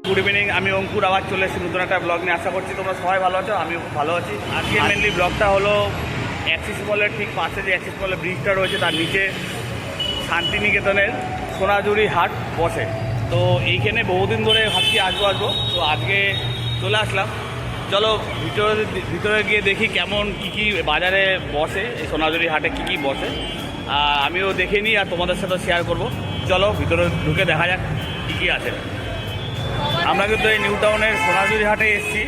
Good evening, আমি অঙ্কুর আবার চলে এসেছি নতুন একটা ব্লগ নিয়ে। আশা করছি তোমরা সবাই ভালো আছো, আমিও খুব ভালো আছি। আজকে মেনলি ব্লগটা হলো অ্যাক্সিস মলের ঠিক পাশে যে অ্যাক্সিস মলের ব্রিজটা রয়েছে তার নিচে শান্তিনিকেতনের সোনাঝুরি হাট বসে। তো এইখানে বহুদিন ধরে ভাবছি আসবো, তো আজকে চলে আসলাম। চলো ভিতরে গিয়ে দেখি কেমন কী বাজারে বসে, এই সোনাঝুরি হাটে কী বসে আমিও দেখে নিই আর তোমাদের সাথে শেয়ার করব। চলো ভিতরে ঢুকে দেখা যাক কী আছে। আমরা কিন্তু এই নিউ টাউনের সোনাঝুরি হাটে এসেছি।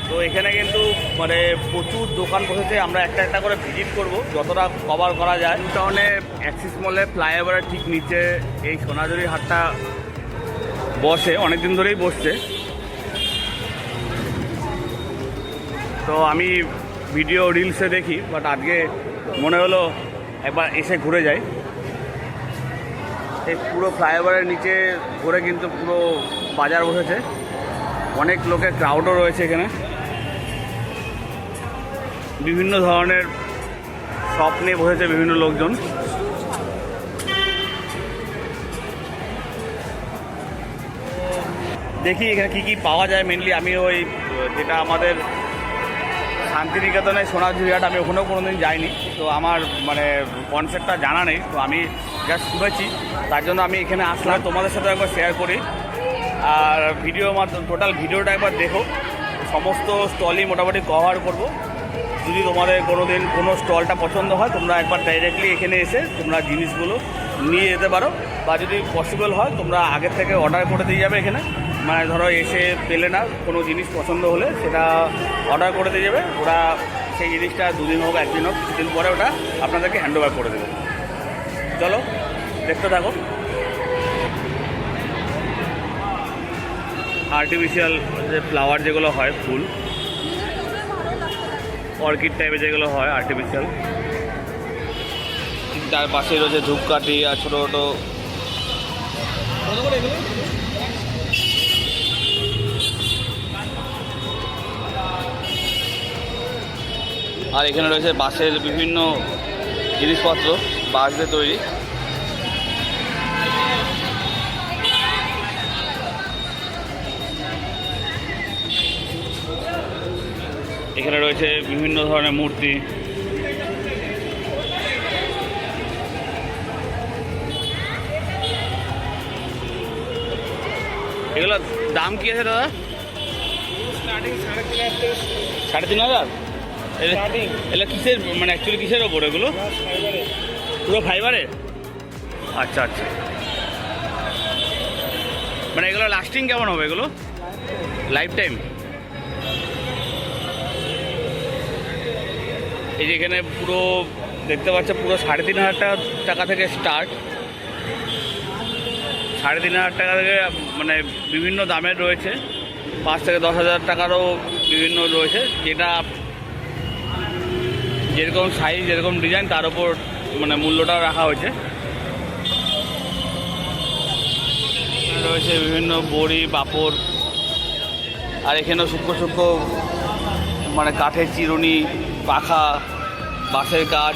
তো এখানে কিন্তু মানে প্রচুর দোকান বসেছে। আমরা একটা করে ভিজিট করব যতটা কভার করা যায়। নিউ টাউনে অ্যাক্সিস মলে ফ্লাইওভারের ঠিক নিচে এই সোনাঝুরি হাটটা বসে, অনেক দিন ধরেই বসছে। তো আমি ভিডিও রিলসে দেখি, বাট আজকে মনে হলো একবার এসে ঘুরে যাই। এই পুরো ফ্লাইওভারের নিচে ঘুরে কিন্তু পুরো বাজার বসেছে, অনেক লোকের ক্রাউডও রয়েছে এখানে। বিভিন্ন ধরনের শপ নিয়ে বসেছে বিভিন্ন লোকজন। দেখি এখানে কী পাওয়া যায়। মেনলি আমি ওই যেটা আমাদের শান্তিনিকেতনে সোনাঝুরি হাট, আমি ওখানেও কোনোদিন যাইনি, তো আমার মানে কনসেপ্টটা জানা নেই। তো আমি জাস্ট শুনেছি, তার জন্য আমি এখানে আসলাম তোমাদের সাথে একবার শেয়ার করি। আর টোটাল ভিডিওটা একবার দেখো, সমস্ত স্টলই মোটামুটি কভার করব। যদি তোমাদের কোনোদিন কোনো স্টলটা পছন্দ হয়, তোমরা একবার ডাইরেক্টলি এখানে এসে তোমরা জিনিসগুলো নিয়ে যেতে পারো, বা যদি পসিবল হয় তোমরা আগের থেকে অর্ডার করে দিয়ে যাবে এখানে। মানে ধরো এসে পেলে না কোনো জিনিস পছন্দ হলে সেটা অর্ডার করে দিয়ে যাবে, ওরা সেই জিনিসটা দুদিন হোক একদিন হোক কিছুদিন পরে ওটা আপনাদেরকে হ্যান্ড ওভার করে দেবে। চলো দেখতে থাকো। আর্টিফিশিয়াল যে ফ্লাওয়ার যেগুলো হয়, ফুল অর্কিড টাইপের যেগুলো হয় আর্টিফিশিয়াল, তার পাশে রয়েছে ধূপকাঠি আর ছোটো ছোটো আর এখানে রয়েছে বাঁশের বিভিন্ন জিনিসপত্র, বাঁশ দিয়ে তৈরি। এখানে রয়েছে বিভিন্ন ধরনের মূর্তি। এগুলো দাম কি আছে দাদা? সাড়ে 3,000। এগুলো কিসের, মানে অ্যাকচুয়ালি কিসের ওপর এগুলো? পুরো ফাইবারের? আচ্ছা আচ্ছা। মানে এগুলো লাস্টিং কেমন হবে এগুলো, লাইফ টাইম? এই যে এখানে পুরো দেখতে পাচ্ছে পুরো 3,500 টাকা থেকে স্টার্ট। 3,500 টাকা থেকে মানে বিভিন্ন দামের রয়েছে, 5 থেকে 10,000 টাকারও বিভিন্ন রয়েছে। যেটা যেরকম সাইজ যেরকম ডিজাইন তার উপর মানে মূল্যটাও রাখা হয়েছে। রয়েছে বিভিন্ন বড়ি, পাঁপড়, আর এখানেও সূক্ষ্ম মানে কাঠের চিরুনি, পাখা, বাঁশের কাজ।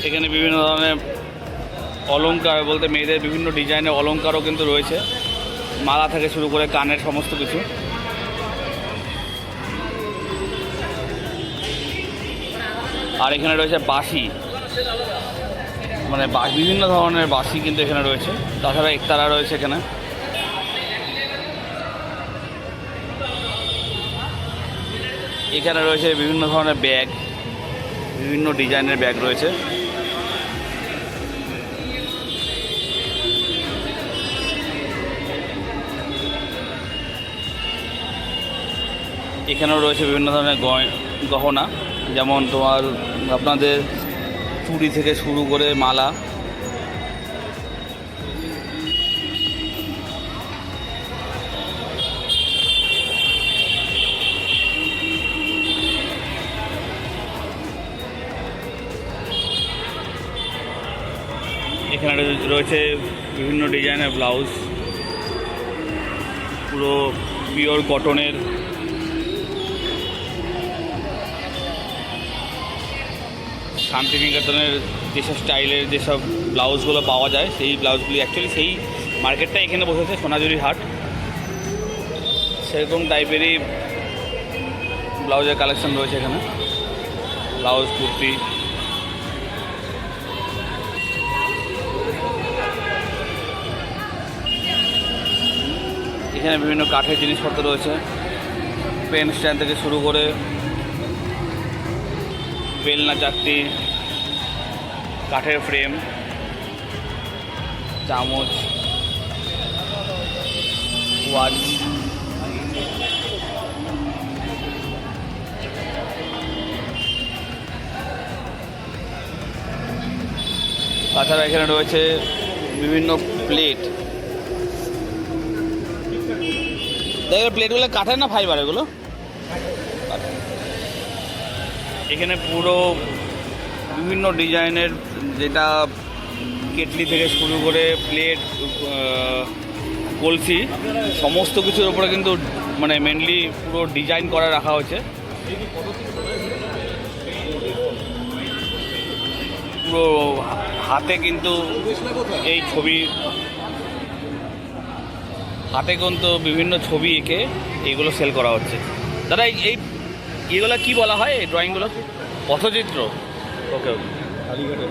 এখানে বিভিন্ন ধরনের অলংকার বলতে মেয়েদের বিভিন্ন ডিজাইনের অলংকারও কিন্তু রয়েছে, মালা থেকে শুরু করে কানের সমস্ত কিছু। আর এখানে রয়েছে বাঁশি, মানে বিভিন্ন ধরনের বাঁশি কিন্তু এখানে রয়েছে। তাছাড়া একতারা রয়েছে এখানে। এখানে রয়েছে বিভিন্ন ধরনের ব্যাগ, বিভিন্ন ডিজাইনের ব্যাগ রয়েছে। এখানেও রয়েছে বিভিন্ন ধরনের গহনা, যেমন তোমার আপনাদের চুড়ি থেকে শুরু করে মালা। এখানে রয়েছে বিভিন্ন ডিজাইনের ব্লাউজ, পুরো পিওর কটনের। শান্তিনিকেতনের যেসব স্টাইলের যেসব ব্লাউজগুলো পাওয়া যায় সেই ব্লাউজগুলি অ্যাকচুয়ালি সেই মার্কেটটা এখানে বসেছে সোনাঝুরি হাট। সেরকম টাইপেরই ব্লাউজের কালেকশন রয়েছে এখানে। ব্লাউজ, কুর্তি, এখানে বিভিন্ন কাঠের জিনিসপত্র রয়েছে, পেন স্ট্যান্ড থেকে শুরু করে বেলনা চাকতি, কাঠের ফ্রেম, চামচ, ওয়াচ, তাছাড়া এখানে রয়েছে বিভিন্ন প্লেট। দেখো প্লেটগুলো কাঠের না ফাইবার এগুলো? এখানে পুরো বিভিন্ন ডিজাইনের, যেটা কেটলি থেকে শুরু করে প্লেট, কলসি, সমস্ত কিছুর উপরে কিন্তু মানে মেনলি পুরো ডিজাইন করা রাখা হয়েছে। পুরো হাতে কিন্তু এই ছবি, হাতে কিন্তু বিভিন্ন ছবি এঁকে এইগুলো সেল করা হচ্ছে। দাদা এই এগুলো কি বলা হয়, এই ড্রয়িংগুলো? পথচিত্র। ওকে ওকে। কালীঘাটের,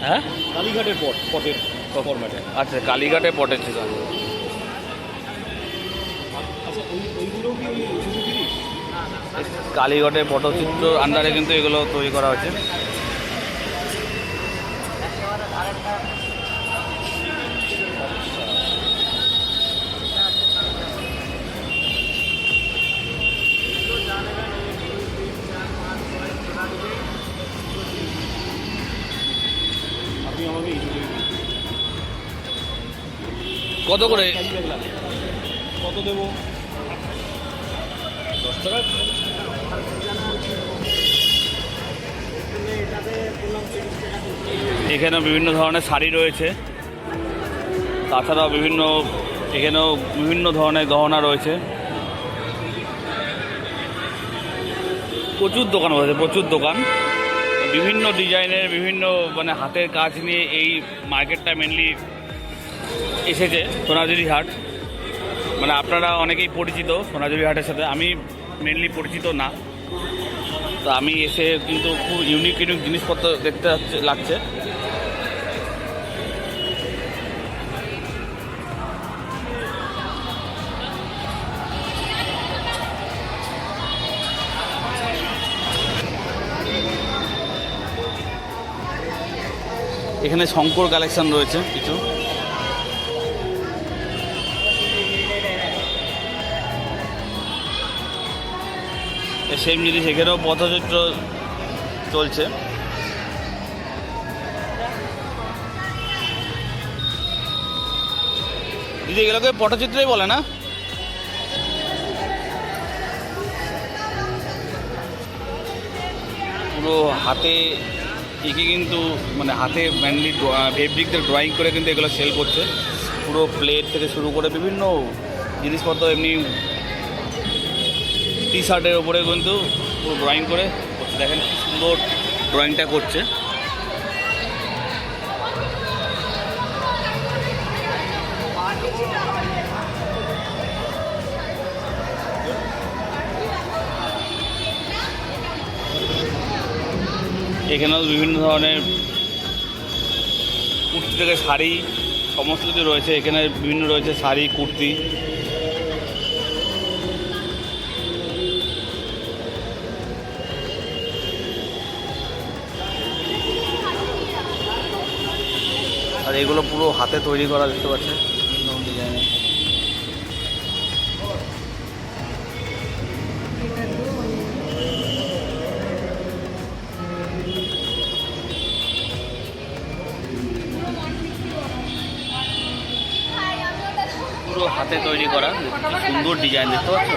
হ্যাঁ কালীঘাটের পটের ফরম্যাটে। আচ্ছা, কালীঘাটে পটের চিত্র। আচ্ছা, ওইগুলো কি সুযোগী? কালীঘাটে পটচিত্র আন্ডারে কিন্তু এগুলো তৈরি করা হয়েছে। আপনি আমাকে কত করে? কত দেবো? 10 টাকা। এখানে বিভিন্ন ধরনের শাড়ি রয়েছে, তাছাড়াও এখানেও বিভিন্ন ধরনের গহনা রয়েছে। প্রচুর দোকান রয়েছে, প্রচুর দোকান, বিভিন্ন ডিজাইনের, বিভিন্ন মানে হাতের কাজ নিয়ে এই মার্কেটটা মেনলি এসেছে। সোনাঝুরি হাট, মানে আপনারা অনেকেই পরিচিত সোনাঝুরি হাটের সাথে, আমি মেনলি পরিচিত না। তো আমি এসে কিন্তু খুব ইউনিক ইউনিক জিনিসপত্র দেখতে লাগছে। এখানে শঙ্কর কালেকশন রয়েছে কিছু। সেম জিনিস এখানেও পথচিত্র চলছে। দিদি এগুলোকে পটচিত্রই বলে না? পুরো হাতে একে কিন্তু মানে হাতে মেনলি ফেব্রিকদের ড্রয়িং করে কিন্তু এগুলো সেল করছে। পুরো প্লেট থেকে শুরু করে বিভিন্ন জিনিসপত্র, এমনি টি শার্টের ওপরে কিন্তু পুরো ড্রয়িং করে করছে। দেখেন কি সুন্দর ড্রয়িংটা করছে। এখানেও বিভিন্ন ধরনের কুর্তি থেকে শাড়ি সমস্ত কিছু রয়েছে। এখানে বিভিন্ন রয়েছে শাড়ি, কুর্তি। আর এগুলো পুরো হাতে তৈরি করা, দেখতে পাচ্ছেন বিভিন্ন ডিজাইনের। পুরো হাতে তৈরি করা, কি সুন্দর ডিজাইন, দেখতে পাচ্ছ?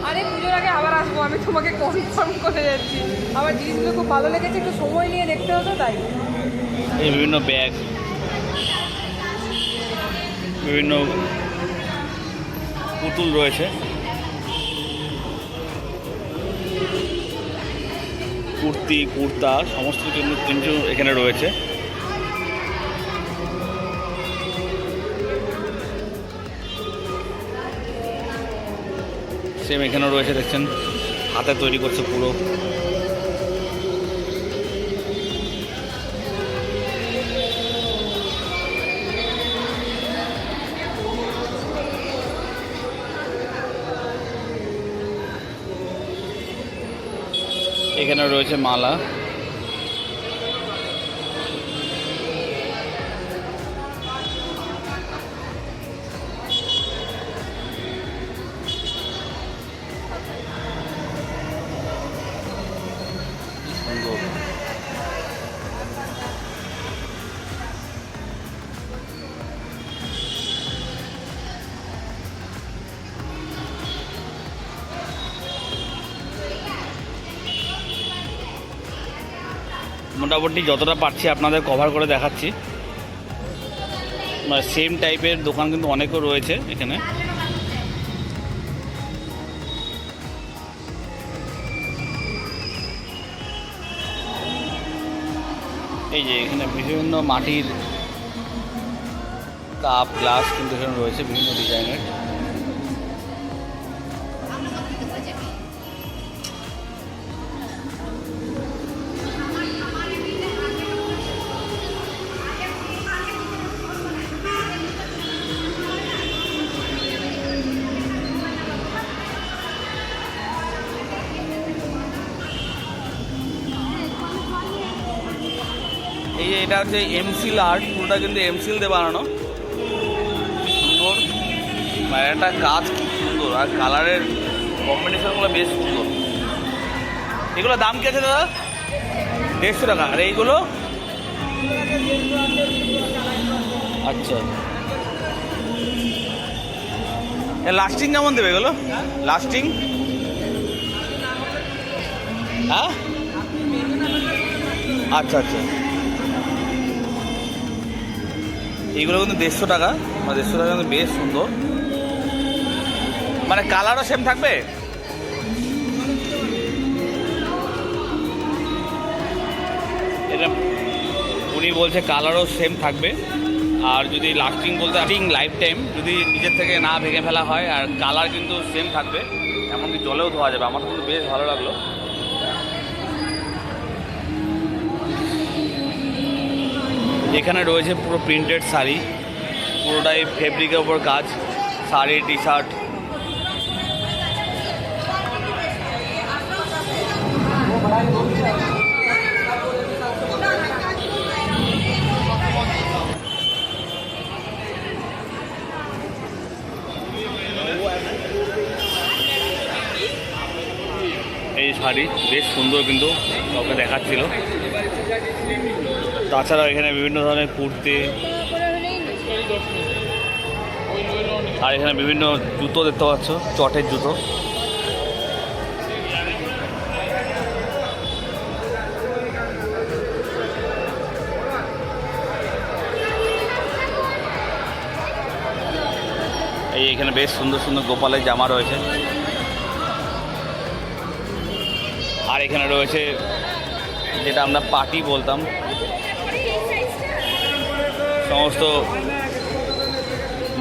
আরে পুজোর আগে আবার আসবো, আমি তোমাকে কনফার্ম করে যাচ্ছি। আমার জিনিসগুলো খুব ভালো লেগেছে, একটু সময় নিয়ে দেখতে হতো তাই। এই বিভিন্ন ব্যাগ, বিভিন্ন পুতুল রয়েছে, কুর্তি, কুর্তা, সমস্ত কিছু এখানে রয়েছে। সেম এখানেও রয়েছে, দেখছেন হাতে তৈরি করছে পুরো। এখানে রয়েছে মালা। মোটামুটি যতটা পারছি আপনাদের কভার করে দেখাচ্ছি। সেম টাইপের দোকান কিন্তু অনেকও রয়েছে এখানে। এই যে এখানে বিভিন্ন মাটির কাপ গ্লাস কিন্তু এখানে রয়েছে বিভিন্ন ডিজাইনের। এই যে এটা হচ্ছে এমসিল আর্ট, পুরোটা কিন্তু এমসিল দিয়ে বানানো, সুন্দর। মানে একটা কাজ খুব সুন্দর, আর কালারের কম্বিনেশনগুলো বেশ সুন্দর। এগুলো দাম কি আছে দাদা? 150 টাকা। আর এইগুলো? আচ্ছা, লাস্টিং কেমন দেবে এগুলো? লাস্টিং হ্যাঁ, আচ্ছা আচ্ছা। এইগুলো কিন্তু 150 টাকা, 150 টাকা কিন্তু বেশ সুন্দর। মানে কালারও সেম থাকবে? এটা উনি বলছে কালারও সেম থাকবে, আর যদি লাস্টিং বলতে লাইফ টাইম যদি নিজের থেকে না ভেঙে ফেলা হয়, আর কালার কিন্তু সেম থাকবে, এমনকি জলেও ধোয়া যাবে। আমার কিন্তু বেশ ভালো লাগলো। এখানে রয়েছে পুরো প্রিন্টেড শাড়ি, পুরোটাই ফেব্রিকের ওপর কাজ, শাড়ি টি শার্ট। এই শাড়ি বেশ সুন্দর, কিন্তু কাউকে দেখাচ্ছিল। তাছাড়াও এখানে বিভিন্ন ধরনের কুর্তি, আর এখানে বিভিন্ন জুতো দেখতে পাচ্ছ, চটের জুতো। এই এখানে বেশ সুন্দর সুন্দর গোপালের জামা রয়েছে। আর এখানে রয়েছে যেটা আমরা পাটি বলতাম, সমস্ত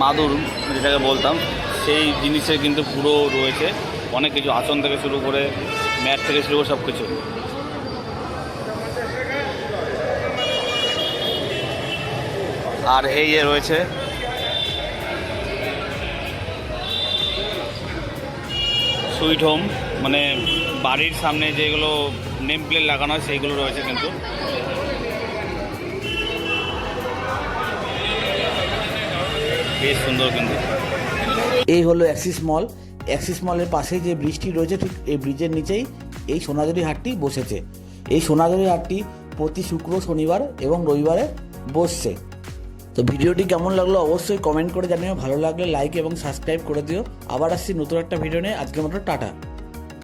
মাদুর যেটাকে বলতাম, সেই জিনিসের কিন্তু পুরো রয়েছে অনেক কিছু, আসন থেকে শুরু করে ম্যাট থেকে শুরু করে সব কিছু। আর এই যে রয়েছে সুইট হোম, মানে বাড়ির সামনে যেগুলো নেম প্লেট লাগানো হয় সেইগুলো রয়েছে কিন্তু। বেশ সুন্দর কিন্তু। এই হলো অ্যাক্সিস মল। অ্যাক্সিস মলের পাশেই যে ব্রিজটি রয়েছে, ঠিক এই ব্রিজের নিচেই এই সোনাঝুরি হাটটি বসেছে। এই সোনাঝুরি হাটটি প্রতি শুক্র, শনিবার এবং রবিবারে বসছে। তো ভিডিওটি কেমন লাগলো অবশ্যই কমেন্ট করে জানিও। ভালো লাগলে লাইক এবং সাবস্ক্রাইব করে দিও। আবার আসছি নতুন একটা ভিডিও নিয়ে। আজকের মতো টাটা।